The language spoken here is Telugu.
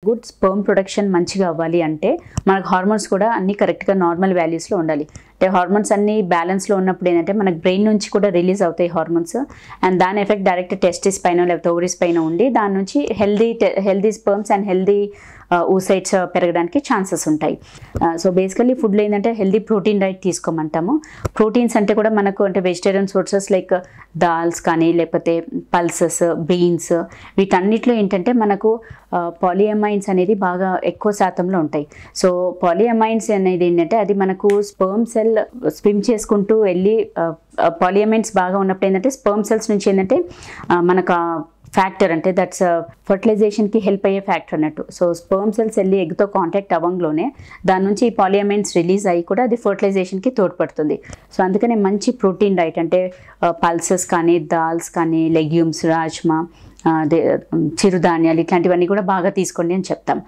గుడ్ స్పర్మ్ ప్రొడక్షన్ మంచిగా అవ్వాలి అంటే మనకు హార్మోన్స్ కూడా అన్ని కరెక్ట్గా నార్మల్ వాల్యూస్లో ఉండాలి. అంటే హార్మోన్స్ అన్ని బ్యాలెన్స్లో ఉన్నప్పుడు ఏంటంటే మనకు బ్రెయిన్ నుంచి కూడా రిలీజ్ అవుతాయి హార్మోన్స్, అండ్ దాని ఎఫెక్ట్ డైరెక్ట్ టెస్టిస్ పైన లేకపోతే ఓవరీస్ పైన ఉండి దాని నుంచి healthy sperms and healthy oocytes పెరగడానికి ఛాన్సెస్ ఉంటాయి. సో బేసికలీ ఫుడ్లో ఏంటంటే హెల్దీ ప్రోటీన్ డైట్ తీసుకోమంటాము. ప్రోటీన్స్ అంటే కూడా మనకు అంటే వెజిటేరియన్ సోర్సెస్ లైక్ దాల్స్ కానీ లేకపోతే పల్సెస్, బీన్స్, వీటన్నిటిలో ఏంటంటే మనకు పాలియమైన్స్ అనేది బాగా ఎక్కువ శాతంలో ఉంటాయి. సో పాలియమైన్స్ అనేది ఏంటంటే అది మనకు స్పర్మ్ సెల్ స్విమ్ చేసుకుంటూ వెళ్ళి పాలియమైన్స్ బాగా ఉన్నప్పుడు ఏంటంటే స్పర్మ్ సెల్స్ నుంచి ఏంటంటే మనకు ఫ్యాక్టర్ అంటే దట్స్ ఫర్టిలైజేషన్కి హెల్ప్ అయ్యే ఫ్యాక్టర్ అన్నట్టు. సో స్పర్మ్ సెల్స్ వెళ్ళి ఎగ్తో కాంటాక్ట్ అవ్వంలోనే దాని నుంచి ఈ పాలియమైన్స్ రిలీజ్ అయ్యి కూడా అది ఫర్టిలైజేషన్కి తోడ్పడుతుంది. సో అందుకనే మంచి ప్రోటీన్ డైట్ అంటే పల్సెస్ కానీ, దాల్స్ కానీ, లెగ్యూమ్స్, రాజ్మా, చిరుధాన్యాలు ఇట్లాంటివన్నీ కూడా బాగా తీసుకోండి అని చెప్తాం.